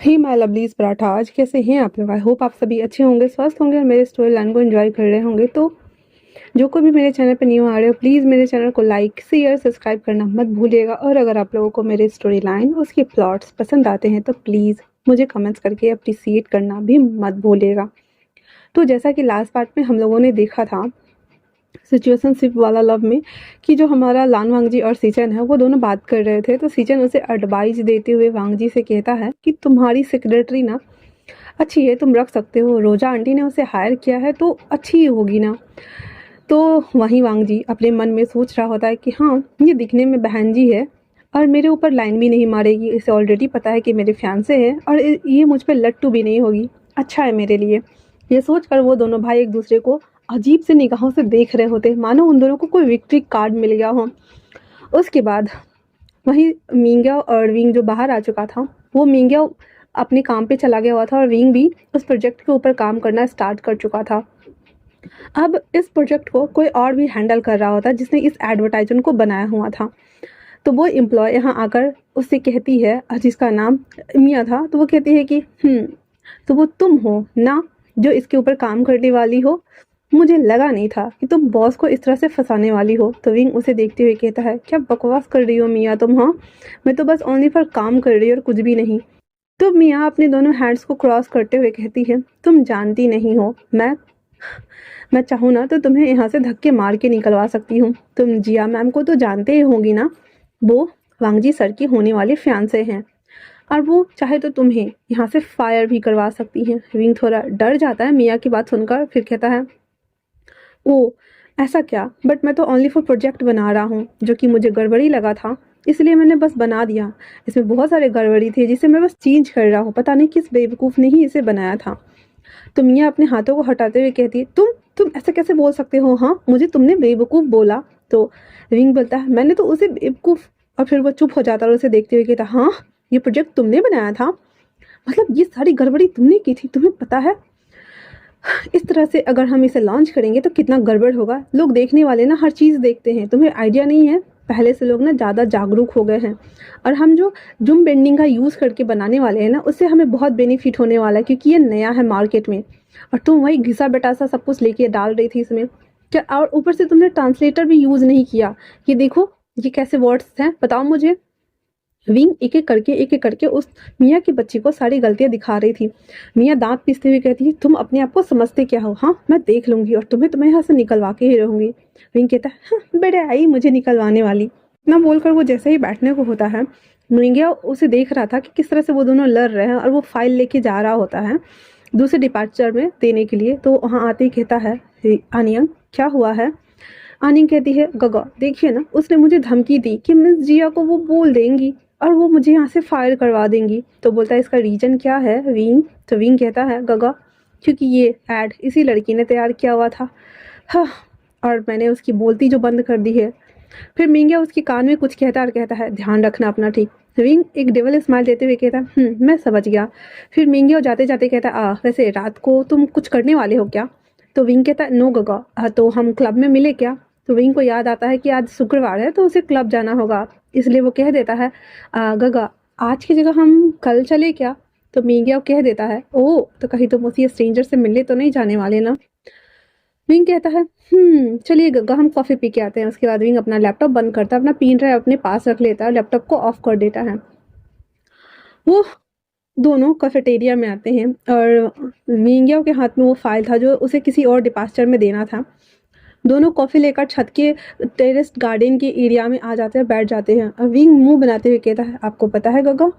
Hey my lovelies paratha, आज कैसे हैं आप लोग। आई होप आप सभी अच्छे होंगे, स्वस्थ होंगे और मेरे स्टोरी लाइन को एंजॉय कर रहे होंगे। तो जो कोई भी मेरे चैनल पर न्यू आ रहे हो, प्लीज़ मेरे चैनल को लाइक शेयर सब्सक्राइब करना मत भूलिएगा। और अगर आप लोगों को मेरे स्टोरी लाइन उसके प्लॉट्स पसंद आते हैं तो प्लीज़ मुझे कमेंट्स करके अप्रिसिएट करना भी मत भूलिएगा। तो जैसा कि लास्ट पार्ट में हम लोगों ने देखा था सिचुएशनशिप वाला लव में, कि जो हमारा लान वांगजी और सीचन है वो दोनों बात कर रहे थे। तो सीचन उसे एडवाइस देते हुए वांगजी से कहता है कि तुम्हारी सेक्रेटरी ना अच्छी है, तुम रख सकते हो, रोजा आंटी ने उसे हायर किया है तो अच्छी ही होगी ना। तो वहीं वांगजी अपने मन में सोच रहा होता है कि हाँ, ये दिखने में बहन जी है और मेरे ऊपर लाइन भी नहीं मारेगी, इसे ऑलरेडी पता है कि मेरे फैंसे हैं और ये मुझ पर लट्टू भी नहीं होगी, अच्छा है मेरे लिए। ये सोचकर वो दोनों भाई एक दूसरे को अजीब से निगाहों से देख रहे होते, मानो उन दोनों को कोई विक्ट्री कार्ड मिल गया हो। उसके बाद वहीं मिंग्या और विंग जो बाहर आ चुका था, वो मिंग्या अपने काम पे चला गया हुआ था और विंग भी उस प्रोजेक्ट के ऊपर काम करना स्टार्ट कर चुका था। अब इस प्रोजेक्ट को कोई और भी हैंडल कर रहा होता जिसने इस एडवर्टाइजमेंट को बनाया हुआ था। तो वो एम्प्लॉय यहाँ आकर उससे कहती है, जिसका नाम मिया था, तो वो कहती है कि तो वो तुम हो ना जो इसके ऊपर काम करने वाली हो, मुझे लगा नहीं था कि तुम बॉस को इस तरह से फंसाने वाली हो। तो विंग उसे देखते हुए कहता है, क्या बकवास कर रही हो मिया तुम। हाँ, मैं तो बस ओनली फॉर काम कर रही हूँ और कुछ भी नहीं। तो मिया अपने दोनों हैंड्स को क्रॉस करते हुए कहती है, तुम जानती नहीं हो, मैं चाहूँ ना तो तुम्हें यहाँ से धक्के मार के निकलवा सकती हूँ। तुम जिया मैम को तो जानते ही होंगी ना, वो वांगजी सर की होने वाले फियांसे हैं और वो चाहे तो तुम्हें यहाँ से फायर भी करवा सकती हैं। विंग थोड़ा डर जाता है मिया की बात सुनकर, फिर कहता है, ओ ऐसा क्या, बट मैं तो ओनली फॉर प्रोजेक्ट बना रहा हूँ, जो कि मुझे गड़बड़ी लगा था इसलिए मैंने बस बना दिया। इसमें बहुत सारे गड़बड़ी थे जिसे मैं बस चेंज कर रहा हूँ, पता नहीं किस बेवकूफ़ ने ही इसे बनाया था। तो मियाँ अपने हाथों को हटाते हुए कहती है, तुम ऐसा कैसे बोल सकते हो, हाँ मुझे तुमने बेवकूफ़ बोला। तो रिंग बोलता है, मैंने तो उसे बेवकूफ़, और फिर वो चुप हो जाता है और उसे देखते हुए कहता, हाँ ये प्रोजेक्ट तुमने बनाया था, मतलब ये सारी गड़बड़ी तुमने की थी, तुम्हें पता है इस तरह से अगर हम इसे लॉन्च करेंगे तो कितना गड़बड़ होगा। लोग देखने वाले ना हर चीज़ देखते हैं, तुम्हें आइडिया नहीं है, पहले से लोग ना ज़्यादा जागरूक हो गए हैं और हम जो जूम बेंडिंग का यूज़ करके बनाने वाले हैं ना, उससे हमें बहुत बेनिफिट होने वाला है क्योंकि ये नया है मार्केट में। और तुम वही घिसा बेटासा सब कुछ लेके डाल रही थी इसमें क्या, और ऊपर से तुमने ट्रांसलेटर भी यूज़ नहीं किया। ये देखो ये कैसे वर्ड्स हैं, बताओ मुझे। विंग एक एक करके उस मियाँ की बच्ची को सारी गलतियां दिखा रही थी। मियाँ दांत पीसते हुए कहती है, तुम अपने आप को समझते क्या हो, हाँ मैं देख लूंगी और तुम्हें यहाँ से निकलवा के ही रहूंगी। विंग कहता है, हाँ बेटे आई मुझे निकलवाने वाली ना। बोलकर वो जैसे ही बैठने को होता है, मिंगिया उसे देख रहा था कि किस तरह से वो दोनों लड़ रहे हैं और वो फाइल लेके जा रहा होता है दूसरे डिपार्चर में देने के लिए। तो वहाँ आते ही कहता है, आनियंग क्या हुआ है। आनिंग कहती है, गगा देखिए ना, उसने मुझे धमकी दी कि मिस जिया को वो बोल देंगी और वो मुझे यहाँ से फायर करवा देंगी। तो बोलता है, इसका रीजन क्या है विंग। तो विंग कहता है, गगा क्योंकि ये ऐड इसी लड़की ने तैयार किया हुआ था, हाँ, और मैंने उसकी बोलती जो बंद कर दी है। फिर मिंगिया उसके कान में कुछ कहता और कहता है, ध्यान रखना अपना, ठीक। विंग एक डेवल स्माइल देते हुए कहता है, मैं समझ गया। फिर मिंगिया जाते जाते कहता है, वैसे रात को तुम कुछ करने वाले हो क्या। तो विंग कहता है, नो गगा, तो हम क्लब में मिले क्या। तो विंग को याद आता है कि आज शुक्रवार है तो उसे क्लब जाना होगा, इसलिए वो कह देता है, गगा आज की जगह हम कल चले क्या। तो मिंगिया कह देता है, ओ तो कहीं तुम उसी स्ट्रेंजर से मिलने तो नहीं जाने वाले ना। विंग कहता है, चलिए गग्गा हम कॉफ़ी पी के आते हैं। उसके बाद विंग अपना लैपटॉप बंद करता है, अपना पेन ड्राइव अपने पास रख लेता है, लैपटॉप को ऑफ कर देता है। वो दोनों कैफेटेरिया में आते हैं और विंगिया के हाथ में वो फाइल था जो उसे किसी और डिपार्चर में देना था। दोनों कॉफ़ी लेकर छत के टेरेस गार्डन के एरिया में आ जाते हैं, बैठ जाते हैं और विंग मुंह बनाते हुए कहता है, आपको पता है गग्गा,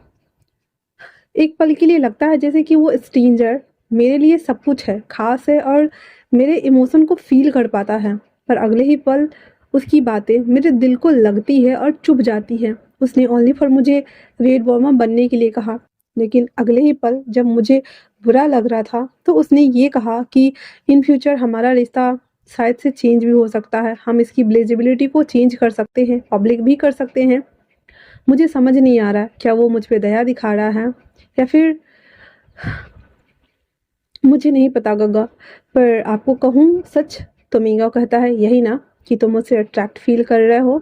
एक पल के लिए लगता है जैसे कि वो स्ट्रेंजर मेरे लिए सब कुछ है, खास है और मेरे इमोशन को फील कर पाता है, पर अगले ही पल उसकी बातें मेरे दिल को लगती है और चुभ जाती है। उसने ओनली फॉर मुझे वेट वार्मर बनने के लिए कहा, लेकिन अगले ही पल जब मुझे बुरा लग रहा था तो उसने ये कहा कि इन फ्यूचर हमारा रिश्ता शायद से चेंज भी हो सकता है, हम इसकी विजिबिलिटी को चेंज कर सकते हैं, पब्लिक भी कर सकते हैं। मुझे समझ नहीं आ रहा क्या वो मुझ पे दया दिखा रहा है या फिर, मुझे नहीं पता गग्गा, पर आपको कहूँ सच तो मींगा कहता है, यही ना कि तुम मुझसे अट्रैक्ट फील कर रहे हो।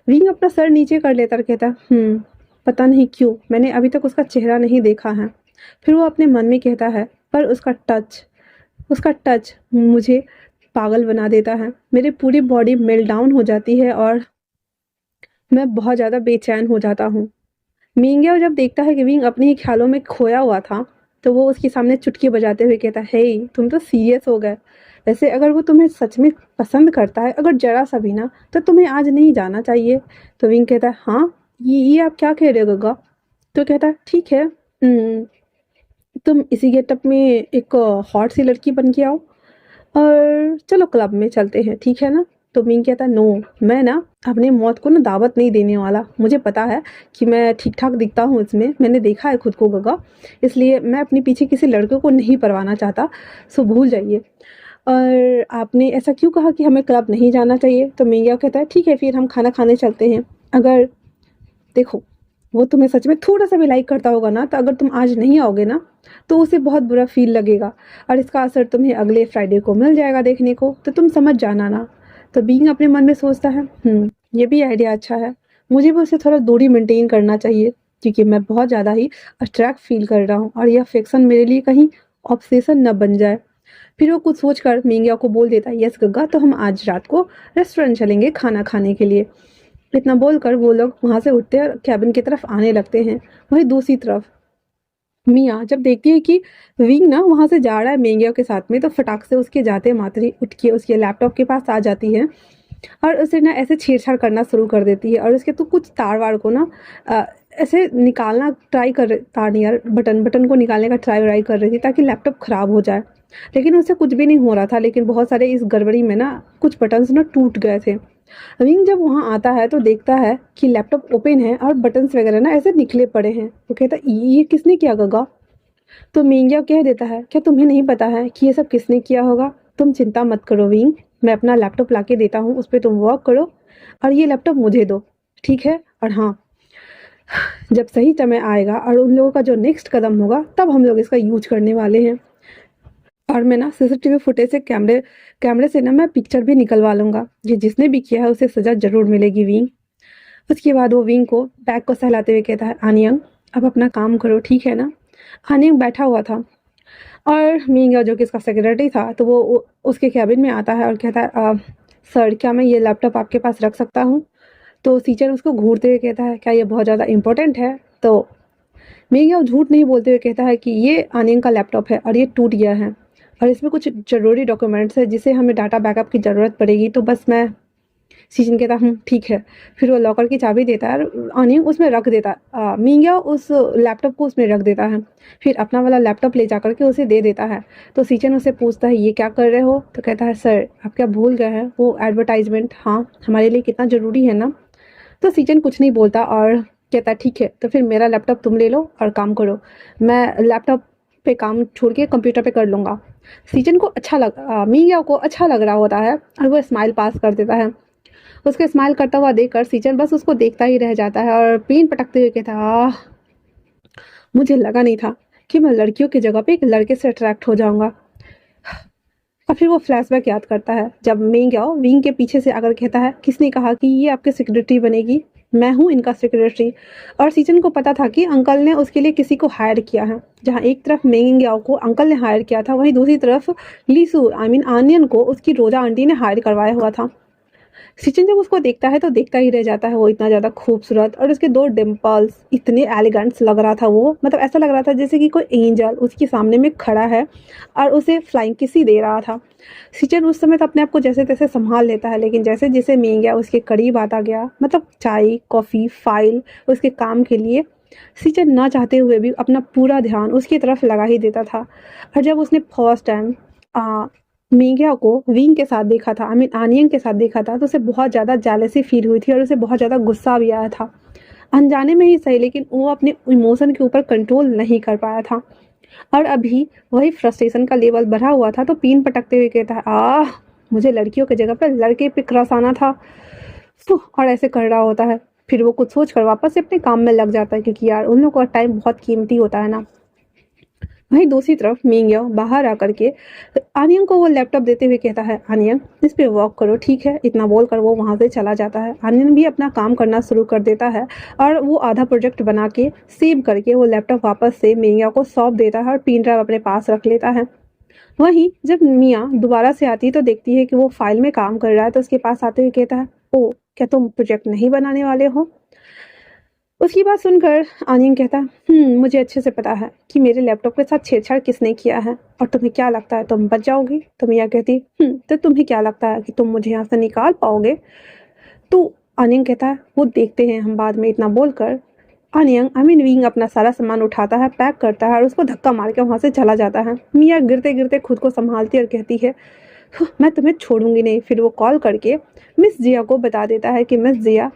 विंग अपना सर नीचे कर लेता और कहता, पता नहीं क्यों मैंने अभी तक उसका चेहरा नहीं देखा है, फिर वो अपने मन में कहता है, पर उसका टच मुझे पागल बना देता है। मेरी पूरी बॉडी मेल्ट डाउन हो जाती है और मैं बहुत ज़्यादा बेचैन हो जाता हूँ। मिंगेओ जब देखता है कि विंग अपने ही ख्यालों में खोया हुआ था, तो वो उसके सामने चुटकी बजाते हुए कहता है, हे तुम तो सीरियस हो गए। वैसे अगर वो तुम्हें सच में पसंद करता है, अगर जरा सा भी ना, तो तुम्हें आज नहीं जाना चाहिए। तो विंग कहता है, हाँ ये आप क्या कह रहे हो गगा? तो कहता है, ठीक है, तुम इसी गेटअप में एक हॉट सी लड़की बन के आओ और चलो क्लब में चलते हैं, ठीक है ना? तो मिंग कहता है, नो, मैं ना अपनी मौत को ना दावत नहीं देने वाला। मुझे पता है कि मैं ठीक ठाक दिखता हूँ इसमें, मैंने देखा है खुद को गगा, इसलिए मैं अपने पीछे किसी लड़के को नहीं परवाना चाहता, सो भूल जाइए। और आपने ऐसा क्यों कहा कि हमें क्लब नहीं जाना चाहिए? तो मिंग कहता है, ठीक है फिर हम खाना खाने चलते हैं। अगर देखो वो तुम्हें सच में थोड़ा सा भी लाइक करता होगा ना, तो अगर तुम आज नहीं आओगे ना, तो उसे बहुत बुरा फील लगेगा और इसका असर तुम्हें अगले फ्राइडे को मिल जाएगा देखने को, तो तुम समझ जाना ना। तो बीइंग अपने मन में सोचता है, ये भी आइडिया अच्छा है, मुझे भी उससे थोड़ा दूरी मेंटेन करना चाहिए, क्योंकि मैं बहुत ज़्यादा ही अट्रैक्ट फील कर रहा हूँ और यह अफेक्शन मेरे लिए कहीं ऑब्सेशन न बन जाए। फिर वो कुछ सोचकर मिंगिया को बोल देता है, यस गग्गा, तो हम आज रात को रेस्टोरेंट चलेंगे खाना खाने के लिए। इतना बोलकर वो लोग वहाँ से उठते हैं और कैबिन की तरफ आने लगते हैं। वहीं दूसरी तरफ मिया जब देखती है कि विंग ना वहाँ से जा रहा है मेंगिया के साथ में, तो फटाक से उसके जाते मातरी उठ के उसके लैपटॉप के पास आ जाती है और उसे ना ऐसे छेड़छाड़ करना शुरू कर देती है और उसके तो कुछ तार वार को ना ऐसे निकालना ट्राई कर तार नहीं यार, बटन को निकालने का ट्राई कर रही थी ताकि लैपटॉप ख़राब हो जाए, लेकिन उससे कुछ भी नहीं हो रहा था। लेकिन बहुत सारे इस गड़बड़ी में ना कुछ बटन्स ना टूट गए थे। विंग जब वहाँ आता है तो देखता है कि लैपटॉप ओपन है और बटन्स वगैरह ना ऐसे निकले पड़े हैं। वो कहता है, ये किसने किया गगा? तो मिंगिया कह देता है, क्या तुम्हें नहीं पता है कि ये सब किसने किया होगा? तुम चिंता मत करो विंग, मैं अपना लैपटॉप ला के देता हूँ, उस पर तुम वर्क करो और ये लैपटॉप मुझे दो, ठीक है? और हाँ, जब सही समय आएगा और उन लोगों का जो नेक्स्ट कदम होगा, तब हम लोग इसका यूज करने वाले हैं और मैं ना सीसीटीवी फुटेज से कैमरे से ना मैं पिक्चर भी निकलवा लूँगा। ये जिसने भी किया है उसे सज़ा ज़रूर मिलेगी विंग। उसके बाद वो विंग को बैग को सहलाते हुए कहता है, आनियंग अब अपना काम करो, ठीक है ना? आनियंग बैठा हुआ था और मिंग जो कि इसका सेक्रेटरी था, तो वो उसके कैबिन में आता है और कहता है, सर क्या मैं ये लैपटॉप आपके पास रख सकता हूँ? तो सीचर उसको घूरते हुए कहता है, क्या ये बहुत ज़्यादा इंपॉर्टेंट है? तो मिंग झूठ नहीं बोलते हुए कहता है कि ये आनियंग का लैपटॉप है और ये टूट गया है और इसमें कुछ ज़रूरी डॉक्यूमेंट्स है जिसे हमें डाटा बैकअप की ज़रूरत पड़ेगी, तो बस मैं। सीजन कहता ठीक है। फिर वो लॉकर की चाबी देता है और अनियंग उसमें रख देता है, मिंगिया उस लैपटॉप को उसमें रख देता है, फिर अपना वाला लैपटॉप ले जाकर के उसे दे देता है। तो सीचन उससे पूछता है, ये क्या कर रहे हो? तो कहता है, सर आप क्या भूल गए हैं वो एडवर्टाइजमेंट, हाँ हमारे लिए कितना ज़रूरी है ना। तो सीचन कुछ नहीं बोलता और कहता है, ठीक है तो फिर मेरा लैपटॉप तुम ले लो और काम करो, मैं लैपटॉप पे काम छोड़ के कंप्यूटर पे कर लूँगा। सीचन को मिंगिया को अच्छा लग रहा होता है और वो स्माइल पास कर देता है। उसके स्माइल करता हुआ देखकर सीचन बस उसको देखता ही रह जाता है और पीन पटकते हुए कहता है, मुझे लगा नहीं था कि मैं लड़कियों की जगह पे एक लड़के से अट्रैक्ट हो जाऊंगा। और फिर वो फ्लैशबैक याद करता है जब मिंग विंग के पीछे से आकर कहता है, किसने कहा कि ये आपके सेक्रेटरी बनेगी? मैं हूँ इनका सेक्रेटरी। और सीचन को पता था कि अंकल ने उसके लिए किसी को हायर किया है। जहाँ एक तरफ मिंग को अंकल ने हायर किया था, वहीं दूसरी तरफ लीसू आनियन को उसकी रोजा आंटी ने हायर करवाया हुआ था। सिचिन जब उसको देखता है तो देखता ही रह जाता है, वो इतना ज़्यादा खूबसूरत और उसके दो डिम्पल्स इतने एलिगेंट्स लग रहा था। वो मतलब ऐसा लग रहा था जैसे कि कोई एंजल उसके सामने में खड़ा है और उसे फ्लाइंग किस ही दे रहा था। सिचिन उस समय तो अपने आप को जैसे तैसे संभाल लेता है, लेकिन जैसे जैसे मिंग उसके करीब आता गया, मतलब चाय कॉफ़ी फाइल उसके काम के लिए, सिचिन ना चाहते हुए भी अपना पूरा ध्यान उसकी तरफ लगा ही देता था। और जब उसने फर्स्ट टाइम मिंगिया को विंग के साथ देखा था, आनियन के साथ देखा था, तो उसे बहुत ज़्यादा जेलसी फील हुई थी और उसे बहुत ज़्यादा गुस्सा भी आया था, अनजाने में ही सही, लेकिन वो अपने इमोशन के ऊपर कंट्रोल नहीं कर पाया था। और अभी वही फ्रस्ट्रेशन का लेवल बढ़ा हुआ था, तो पीन पटकते हुए कहता है, मुझे लड़कियों की जगह पर लड़के पे क्रश आना था। और ऐसे कर रहा होता है। फिर वो कुछ सोच कर वापस से अपने काम में लग जाता है, क्योंकि यार उन लोगों का टाइम बहुत कीमती होता है ना। वहीं दूसरी तरफ मिंगयाओ बाहर आकर के आनियंग को वो लैपटॉप देते हुए कहता है, आनियंग इस पे वर्क करो, ठीक है। इतना बोलकर वो वहाँ से चला जाता है। आनियंग भी अपना काम करना शुरू कर देता है और वो आधा प्रोजेक्ट बना के सेव करके वो लैपटॉप वापस से मिंगयाओ को सौंप देता है और पेन ड्राइव अपने पास रख लेता है। वहीं जब मियाँ दोबारा से आती है तो देखती है कि वो फाइल में काम कर रहा है, तो उसके पास आते हुए कहता है, ओ क्या तुम प्रोजेक्ट नहीं बनाने वाले हो? उसकी बात सुनकर आनियन कहता है, मुझे अच्छे से पता है कि मेरे लैपटॉप के साथ छेड़छाड़ किसने किया है और तुम्हें क्या लगता है तुम बच जाओगी? तो मिया कहती, तो तुम्हें क्या लगता है कि तुम मुझे यहाँ से निकाल पाओगे? तो आनियन कहता है, वो देखते हैं हम बाद में। इतना बोलकर आनियन विंग अपना सारा सामान उठाता है, पैक करता है और उसको धक्का मार के वहाँ से चला जाता है। मिया गिरते गिरते खुद को संभालती और कहती है, मैं तुम्हें छोड़ूंगी नहीं। फिर वो कॉल करके मिस जिया को बता देता है कि मिस जिया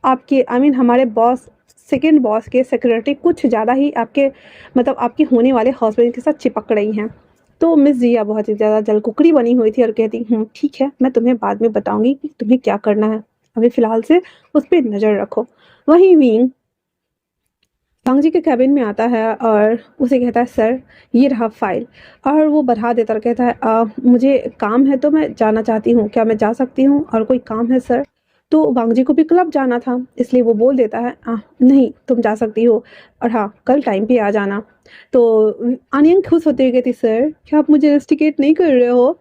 आपके हमारे बॉस सेकंड बॉस के सेक्रेटरी कुछ ज़्यादा ही आपके मतलब आपके होने वाले हस्बैंड के साथ चिपक रही हैं। तो मिस जिया बहुत ही ज़्यादा जलकुकड़ी बनी हुई थी और कहती, ठीक है, मैं तुम्हें बाद में बताऊंगी कि तुम्हें क्या करना है, अभी फ़िलहाल से उस पर नज़र रखो। वहीं विंग वांग जी के कैबिन में आता है और उसे कहता है, सर ये रहा फाइल। और वो बढ़ा देता और कहता है, मुझे काम है तो मैं जाना चाहती हूँ, क्या मैं जा सकती हूँ? और कोई काम है सर? तो वांग जी को भी क्लब जाना था, इसलिए वो बोल देता है, नहीं तुम जा सकती हो, और हाँ कल टाइम पे आ जाना। तो आनियन खुश होते हुए कहती, सर क्या आप मुझे रेस्टिकेट नहीं कर रहे हो?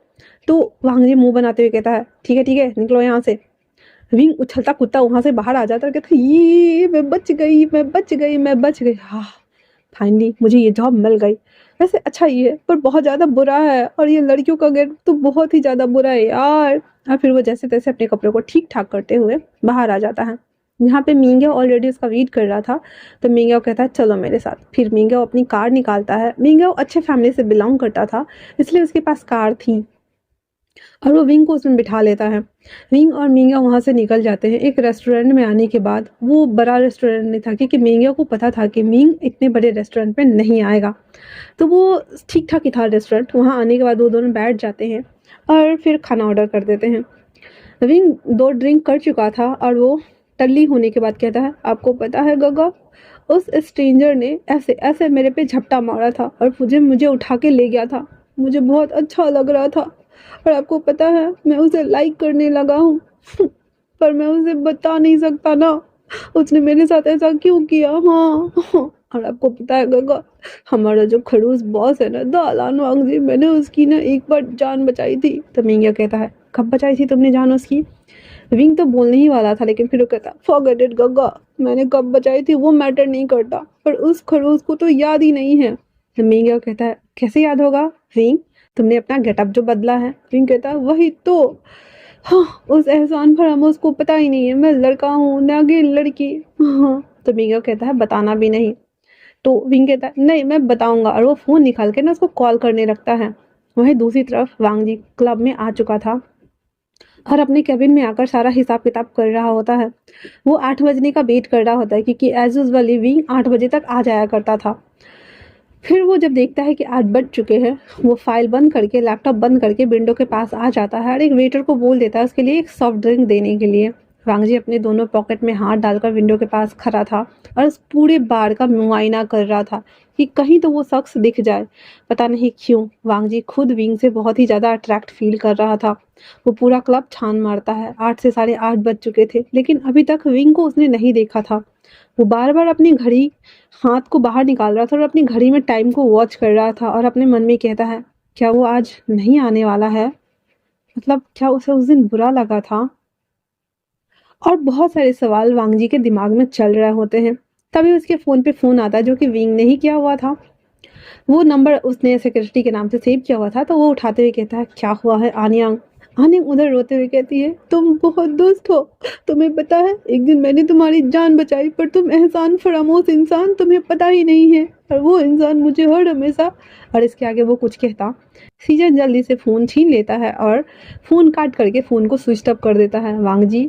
तो वांग जी मुँह बनाते हुए कहता है, ठीक है निकलो यहाँ से। विंग उछलता कूदता वहां से बाहर आ जाता है, कहता ये मैं बच गई, मैं बच गई, मैं बच गई, हाँ फाइनली मुझे ये जॉब मिल गई। वैसे अच्छा ही है पर बहुत ज़्यादा बुरा है, और ये लड़कियों का गेट तो बहुत ही ज़्यादा बुरा है यार। और फिर वो जैसे तैसे अपने कपड़ों को ठीक ठाक करते हुए बाहर आ जाता है। यहाँ पे मिंगयाओ ऑलरेडी उसका वेट कर रहा था, तो मिंगयाओ कहता है चलो मेरे साथ। फिर मिंगयाओ अपनी कार निकालता है। मिंगयाओ अच्छे फैमिली से बिलोंग करता था, इसलिए उसके पास कार थी और वो विंग को उसमें बिठा लेता है। विंग और मिंगिया वहाँ से निकल जाते हैं। एक रेस्टोरेंट में आने के बाद, वो बड़ा रेस्टोरेंट नहीं था क्योंकि मिंगिया को पता था कि मिंग इतने बड़े रेस्टोरेंट में नहीं आएगा, तो वो ठीक ठाक ही था रेस्टोरेंट। वहाँ आने के बाद वो दोनों बैठ जाते हैं और फिर खाना ऑर्डर कर देते हैं। विंग 2 ड्रिंक कर चुका था और वो टल्ली होने के बाद कहता है, आपको पता है गगा, उस स्ट्रेंजर ने ऐसे ऐसे मेरे पे झपटा मारा था और मुझे उठा के ले गया था। मुझे बहुत अच्छा लग रहा था और आपको पता है मैं उसे लाइक करने लगा हूँ पर मैं उसे बता नहीं सकता ना, उसने मेरे साथ ऐसा क्यों किया। हाँ और आपको पता है गगा, हमारा जो खड़ूस बॉस है ना दालान वांग जी, मैंने उसकी ना एक बार जान बचाई थी। तो मिंगिया कहता है, कब बचाई थी तुमने जान उसकी? विंग तो बोलने ही वाला था लेकिन फिर वो कहता, फॉरगेट इट गगा, मैंने कब बचाई थी वो मैटर नहीं करता, पर उस खड़ूस को तो याद ही नहीं है। तो मिंगिया कहता है, कैसे याद होगा विंग, तुमने अपना गेटअप जो बदला है। विंग कहता है, वही तो, हाँ उस एहसान फरामोश को पता ही नहीं है मैं लड़का हूँ ना कि लड़की। हाँ तो मिंगिया कहता है, बताना भी नहीं। तो विंग कहता है, नहीं मैं बताऊंगा, और वो फोन निकाल के ना उसको कॉल करने लगता है। वहीं दूसरी तरफ वांग जी क्लब में आ चुका था और अपने कैबिन में आकर सारा हिसाब किताब कर रहा होता है। वो 8 बजने का वेट कर रहा होता है क्योंकि एज यूजुअली विंग 8 बजे तक आ जाया करता था। फिर वो जब देखता है कि 8 बज चुके हैं, वो फाइल बंद करके लैपटॉप बंद करके विंडो के पास आ जाता है और एक वेटर को बोल देता है उसके लिए एक सॉफ्ट ड्रिंक देने के लिए। वांगजी अपने दोनों पॉकेट में हाथ डालकर विंडो के पास खड़ा था और उस पूरे बार का मुआयना कर रहा था कि कहीं तो वो शख्स दिख जाए। पता नहीं क्यों वांगजी खुद विंग से बहुत ही ज़्यादा अट्रैक्ट फील कर रहा था। वो पूरा क्लब छान मारता है। 8 से 8:30 बज चुके थे लेकिन अभी तक विंग को उसने नहीं देखा था। वो बार बार अपनी घड़ी हाथ को बाहर निकाल रहा था और अपनी घड़ी में टाइम को वॉच कर रहा था और अपने मन में कहता है, क्या वो आज नहीं आने वाला है? मतलब क्या उसे उस दिन बुरा लगा था? और बहुत सारे सवाल वांगजी के दिमाग में चल रहे होते हैं। तभी उसके फ़ोन पे फ़ोन आता है जो कि विंग ने ही किया हुआ था। वो नंबर उसने सेक्रेटरी के नाम से सेव किया हुआ था, तो वो उठाते हुए कहता है, क्या हुआ है आनियांग? आनियांग उधर रोते हुए कहती है, तुम बहुत दुष्ट हो। तुम्हें पता है एक दिन मैंने तुम्हारी जान बचाई पर तुम एहसान फरामोश इंसान, तुम्हें पता ही नहीं है। और वो इंसान मुझे हर हमेशा, और इसके आगे वो कुछ कहता, सीजन जल्दी से फ़ोन छीन लेता है और फ़ोन काट करके फ़ोन को स्विच ऑफ कर देता है। वांग जी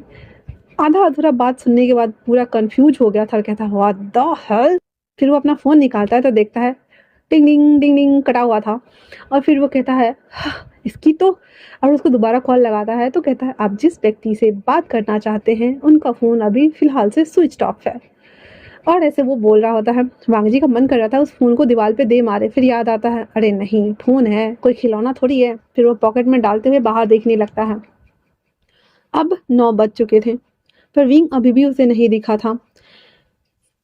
आधा अधूरा बात सुनने के बाद पूरा कंफ्यूज हो गया था और कहता, व्हाट द हेल। फिर वो अपना फ़ोन निकालता है तो देखता है टिंग डिंग डिंग कटा हुआ था। और फिर वो कहता है, इसकी तो, और उसको दोबारा कॉल लगाता है तो कहता है, आप जिस व्यक्ति से बात करना चाहते हैं उनका फ़ोन अभी फ़िलहाल से स्विच ऑफ है। और ऐसे वो बोल रहा होता है। वांग जी का मन कर रहा था उस फ़ोन को दीवार पे दे मारे, फिर याद आता है अरे नहीं, फ़ोन है, कोई खिलौना थोड़ी है। फिर वो पॉकेट में डालते हुए बाहर देखने लगता है। अब 9 बज चुके थे, पर विंग अभी भी उसे नहीं दिखा था।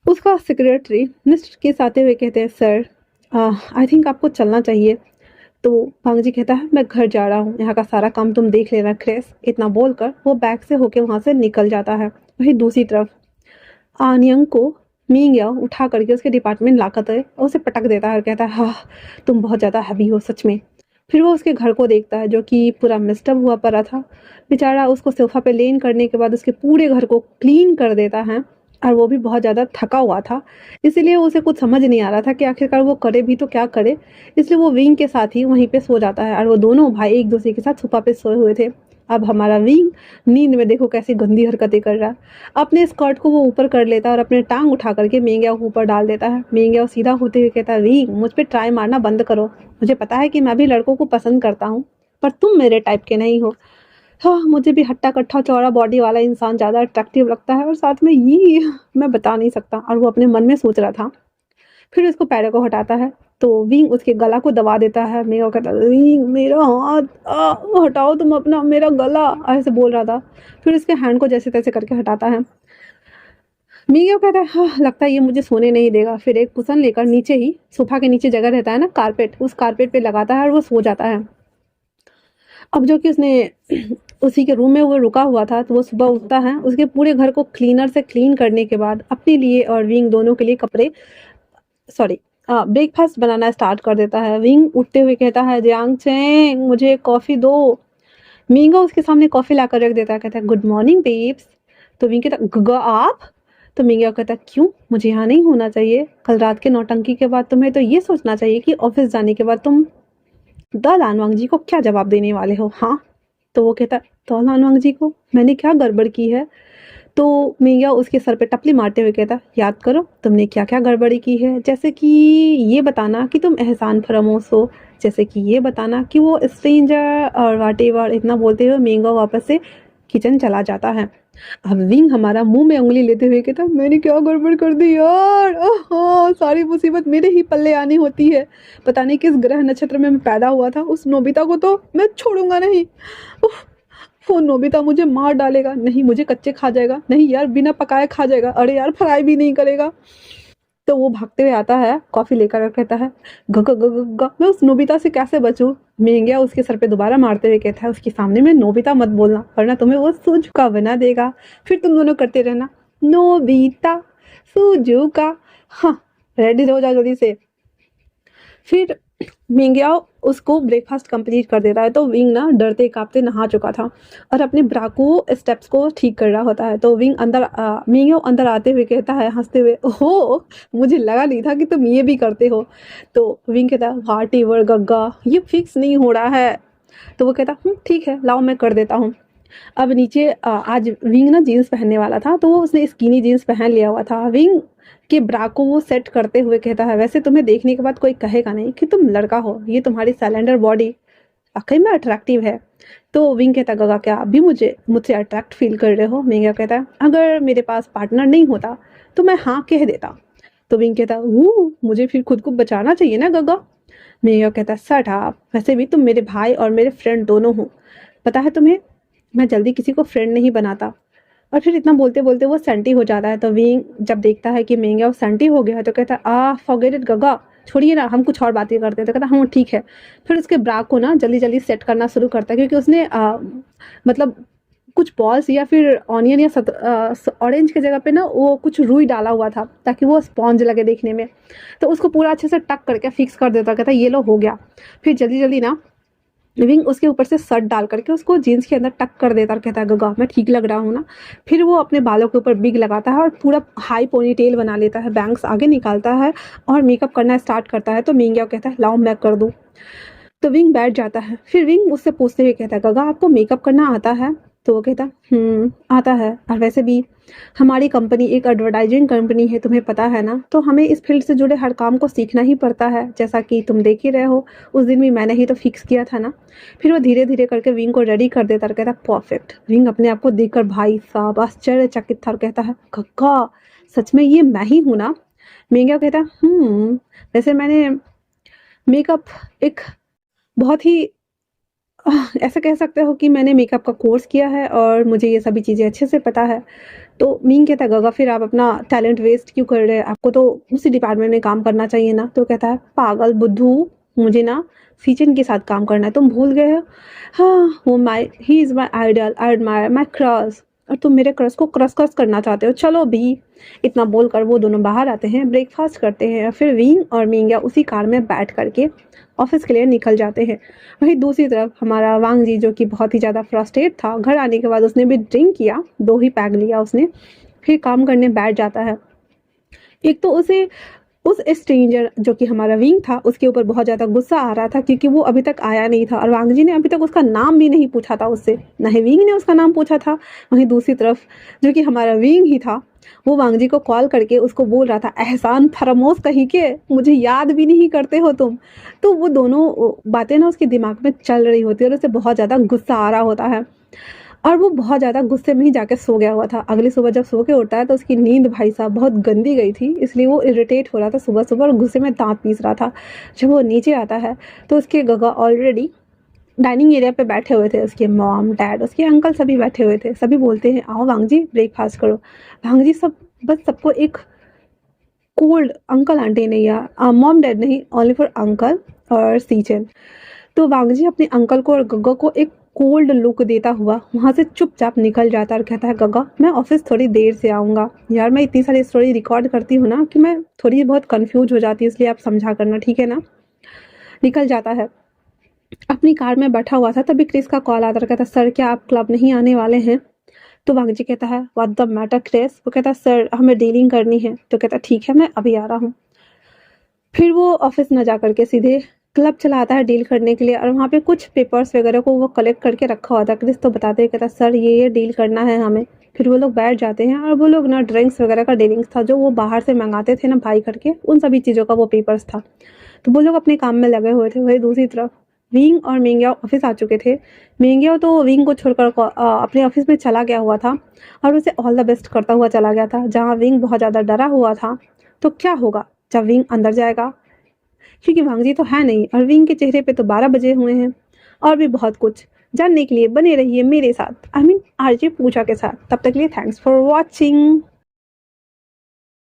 उसका सेक्रेटरी मिस्टर केस आते हुए कहते हैं, सर आई थिंक आपको चलना चाहिए। तो वांग जी कहता है, मैं घर जा रहा हूँ, यहाँ का सारा काम तुम देख लेना क्रिस। इतना बोलकर वो बैग से होके वहाँ से निकल जाता है। वहीं दूसरी तरफ आनियंग को मिंग याओ उठा करके उसके डिपार्टमेंट लाकर और उसे पटक देता है और कहता है, हाँ तुम बहुत ज़्यादा हैवी हो सच में। फिर वो उसके घर को देखता है जो कि पूरा मिस्टअप हुआ पड़ा था। बेचारा उसको सोफ़ा पे लेन करने के बाद उसके पूरे घर को क्लीन कर देता है, और वो भी बहुत ज़्यादा थका हुआ था, इसीलिए उसे कुछ समझ नहीं आ रहा था कि आखिरकार वो करे भी तो क्या करे। इसलिए वो विंग के साथ ही वहीं पे सो जाता है, और वो दोनों भाई एक दूसरे के साथ सोफा पे सोए हुए थे। अब हमारा विंग नींद में देखो कैसी गंदी हरकतें कर रहा है। अपने स्कर्ट को वो ऊपर कर लेता है और अपने टांग उठा करके मेंग्या को ऊपर डाल देता है। मेंग्या सीधा होते हुए कहता है, विंग मुझ पे ट्राई मारना बंद करो। मुझे पता है कि मैं भी लड़कों को पसंद करता हूँ, पर तुम मेरे टाइप के नहीं हो। हाँ, मुझे भी हट्टा-कट्टा चौड़ा बॉडी वाला इंसान ज़्यादा अट्रैक्टिव लगता है, और साथ में ये मैं बता नहीं सकता। और वो अपने मन में सोच रहा था। फिर उसको पैरों को हटाता है, तो विंग उसके गला को दबा देता है। मेगा कहता है, विंग मेरा हाथ हटाओ तुम अपना, मेरा गला, ऐसे बोल रहा था। फिर उसके हैंड को जैसे तैसे करके हटाता है। मीगा कहता है, हाँ लगता है ये मुझे सोने नहीं देगा। फिर एक कुशन लेकर नीचे ही सोफा के नीचे जगह रहता है ना कारपेट, उस कारपेट पे लगाता है और वो सो जाता है। अब जो कि उसने उसी के रूम में वो रुका हुआ था, तो वो सुबह उठता है, उसके पूरे घर को क्लीनर से क्लीन करने के बाद अपने लिए और विंग दोनों के लिए कपड़े सॉरी ब्रेकफास्ट बनाना स्टार्ट कर देता है। विंग उठते हुए कहता है, जियांग चेंग मुझे कॉफ़ी दो। मींगा उसके सामने कॉफ़ी लाकर रख देता है, कहता है गुड मॉर्निंग बेब्स। तो विंग कहता आप। तो मींगा कहता है, क्यों, मुझे यहाँ नहीं होना चाहिए? कल रात के नौटंकी के बाद तुम्हें तो ये सोचना चाहिए कि ऑफिस जाने के बाद तुम द लानवांग जी को क्या जवाब देने वाले हो। हाँ, तो वो कहता है, द लानवांग जी को मैंने क्या गड़बड़ की है? तो मिया उसके सर पे टपली मारते हुए कहता, याद करो तुमने क्या क्या गड़बड़ी की है, जैसे कि ये बताना कि तुम एहसान फरामोश हो, जैसे कि ये बताना कि वो स्ट्रेंजर और वाटेवर। इतना बोलते हुए मिंगा वापस से किचन चला जाता है। अब विंग हमारा मुंह में उंगली लेते हुए कहता, मैंने क्या गड़बड़ कर दी यार, हाँ सारी मुसीबत मेरे ही पल्ले आनी होती है। पता नहीं किस ग्रह नक्षत्र में मैं पैदा हुआ था, उस नोबिता को तो मैं छोड़ूंगा नहीं। उफ, वो नोबिता मुझे मार डालेगा, नहीं मुझे कच्चे खा जाएगा, नहीं यार बिना पकाए खा जाएगा, अरे यार फ्राई भी नहीं करेगा। तो वो भागते हुए आता है, कॉफी लेकर कहता है, गग गग गग मैं उस नोबिता से कैसे बचूं? मेंग्या उसके सर पे दोबारा मारते हुए कहता है, उसके सामने में नोबिता मत बोलना, वरना तुम्हें वो सुजुका बना देगा। फिर तुम दोनों करते रहना, नोबिता सुजुका। हाँ, रेडी हो जाओ जल्दी से। फिर मिंग्या उसको ब्रेकफास्ट कंप्लीट कर देता है, तो विंग ना डरते कांपते नहा चुका था और अपने ब्रा को स्टेप्स को ठीक कर रहा होता है। तो विंग अंदर मिंग्या अंदर आते हुए कहता है हंसते हुए, ओहो मुझे लगा नहीं था कि तुम ये भी करते हो। तो विंग कहता है, व्हाट एवर गग्गा, ये फिक्स नहीं हो रहा है। तो वो कहता, ठीक है लाओ मैं कर देता हूँ। अब नीचे आज विंग ना जीन्स पहनने वाला था, तो वो उसने स्किनी जीन्स पहन लिया हुआ था। विंग के ब्रा को वो सेट करते हुए कहता है, वैसे तुम्हें देखने के बाद कोई कहेगा नहीं कि तुम लड़का हो, ये तुम्हारी सिलेंडर बॉडी वाकई में अट्रैक्टिव है। तो विंग कहता, गगा क्या आप भी मुझसे अट्रैक्ट फील कर रहे हो? मेगा कहता है, अगर मेरे पास पार्टनर नहीं होता तो मैं हाँ कह देता। तो विंग कहता, मुझे फिर खुद को बचाना चाहिए ना गगा। मेगा कहता, सट आप, वैसे भी तुम मेरे भाई और मेरे फ्रेंड दोनों हो, पता है तुम्हें मैं जल्दी किसी को फ्रेंड नहीं बनाता। और फिर इतना बोलते बोलते वो सेंटी हो जाता है। तो विंग जब देखता है कि मेंगा वो सेंटी हो गया है, तो कहता है, फॉरगेट इट गगा, छोड़िए ना, हम कुछ और बातें करते हैं। तो कहता हाँ ठीक है। फिर उसके ब्रा को ना जल्दी जल्दी सेट करना शुरू करता है, क्योंकि उसने मतलब कुछ बॉल्स या फिर ऑनियन या ऑरेंज की जगह पे ना वो कुछ रुई डाला हुआ था ताकि वो स्पॉन्ज लगे देखने में। तो उसको पूरा अच्छे से टक करके फिक्स कर देता, कहता ये लो हो गया। फिर जल्दी जल्दी ना विंग उसके ऊपर से शर्ट डाल करके उसको जीन्स के अंदर टक कर देता और कहता है, गगा मैं ठीक लग रहा हूँ ना। फिर वो अपने बालों के ऊपर बिग लगाता है और पूरा हाई पोनी टेल बना लेता है, बैंग्स आगे निकालता है और मेकअप करना स्टार्ट करता है। तो मिंग्या कहता है, लाओ मैं कर दूँ। तो विंग बैठ जाता है। फिर विंग उससे पूछते हुए कहता है, गगा आपको मेकअप करना आता है? तो वो कहता, आता है, और वैसे भी हमारी कंपनी एक एडवर्टाइजिंग कंपनी है, तुम्हें पता है ना, तो हमें इस फील्ड से जुड़े हर काम को सीखना ही पड़ता है, जैसा कि तुम देख ही रहे हो, उस दिन भी मैंने ही तो फिक्स किया था ना। फिर वो धीरे धीरे करके विंग को रेडी कर देता और कहता, परफेक्ट। विंग अपने आप को देखकर भाई साहब आश्चर्यचकित था और कहता है, गगा सच में ये मैं ही हूँ ना? मिंग कहता वैसे मैंने मेकअप एक बहुत ही ऐसा कह सकते हो कि मैंने मेकअप का कोर्स किया है और मुझे ये सभी चीज़ें अच्छे से पता है। तो मीन कहता है, "गगा फिर आप अपना टैलेंट वेस्ट क्यों कर रहे हैं? आपको तो उसी डिपार्टमेंट में काम करना चाहिए ना।" तो कहता है, "पागल बुद्धू, मुझे ना सीचन के साथ काम करना है, तुम भूल गए हो? हाँ, वो ही is my idol, I admire my crush और तुम मेरे क्रश को क्रश-क्रश करना चाहते हो, चलो भी।" इतना बोलकर वो दोनों बाहर आते हैं, ब्रेकफ़ास्ट करते हैं और फिर विंग और मिंगिया उसी कार में बैठ कर के ऑफ़िस के लिए निकल जाते हैं। वहीं दूसरी तरफ हमारा वांग जी जो कि बहुत ही ज़्यादा फ्रस्ट्रेट था, घर आने के बाद उसने भी ड्रिंक किया, 2 ही पैग लिया उसने, फिर काम करने बैठ जाता है। एक तो उसे उस स्ट्रेंजर जो कि हमारा विंग था, उसके ऊपर बहुत ज़्यादा गुस्सा आ रहा था क्योंकि वो अभी तक आया नहीं था और वांग जी ने अभी तक उसका नाम भी नहीं पूछा था उससे, ना ही विंग ने उसका नाम पूछा था। वहीं दूसरी तरफ जो कि हमारा विंग ही था, वो वांग जी को कॉल करके उसको बोल रहा था, "एहसान फरामोश कहीं के, मुझे याद भी नहीं करते हो तुम।" तो वो दोनों बातें ना उसके दिमाग में चल रही होती है और उसे बहुत ज़्यादा गुस्सा आ रहा होता है। और वो बहुत ज़्यादा गुस्से में ही जाके सो गया हुआ था। अगली सुबह जब सो के उठता है तो उसकी नींद भाई साहब बहुत गंदी गई थी, इसलिए वो इरिटेट हो रहा था सुबह-सुबह और गुस्से में दाँत पीस रहा था। जब वो नीचे आता है तो उसके गगा ऑलरेडी डाइनिंग एरिया पे बैठे हुए थे, उसके मॉम, डैड, उसके अंकल सभी बैठे हुए थे। सभी बोलते हैं, "आओ वांग जी ब्रेकफ़ास्ट करो।" वांग जी सबको एक कोल्ड अंकल आंटी नहीं या मॉम डैड नहीं, ओनली फॉर अंकल और सीचन। तो वांग जी अपने अंकल को और गग्गा को एक कोल्ड लुक देता हुआ वहाँ से चुपचाप निकल जाता है और कहता है, "गग्गा मैं ऑफिस थोड़ी देर से आऊँगा। यार मैं इतनी सारी स्टोरी रिकॉर्ड करती हूँ ना कि मैं थोड़ी बहुत कन्फ्यूज़ हो जाती हूँ, इसलिए आप समझा करना, ठीक है ना?" निकल जाता है। अपनी कार में बैठा हुआ था तभी क्रिस का कॉल आता है और कहता है, "सर क्या आप क्लब नहीं आने वाले हैं?" तो वांग जी कहता है, "व्हाट द मैटर क्रिस?" वो कहता है, "सर हमें डीलिंग करनी है।" तो कहता है, "ठीक है मैं अभी आ रहा हूँ।" फिर वो ऑफिस ना जा करके सीधे क्लब चला आता है डील करने के लिए और वहाँ पे कुछ पेपर्स वगैरह को वो कलेक्ट करके रखा हुआ था। क्रिस तो बताते हैं, कहता सर ये डील करना है हमें। फिर वो लोग बैठ जाते हैं और वो लोग ना ड्रिंक्स वगैरह का डीलिंग्स था जो वो बाहर से मंगाते थे ना भाई करके, उन सभी चीज़ों का वो पेपर्स था। तो वो लोग अपने काम में लगे हुए थे। वही दूसरी तरफ विंग और मिंगिया ऑफिस आ चुके थे। मिंगिया तो विंग को छोड़कर अपने ऑफिस में चला गया हुआ था और उसे ऑल द बेस्ट करता हुआ चला गया था। जहाँ विंग बहुत ज़्यादा डरा हुआ था, तो क्या होगा जब विंग अंदर जाएगा, क्योंकि वांगजी तो है नहीं और विंग के चेहरे पे तो 12 बजे हुए हैं। और भी बहुत कुछ जानने के लिए बने रहिए मेरे साथ, आई मीन आरजे पूजा के साथ। तब तक के लिए थैंक्स फॉर वॉचिंग।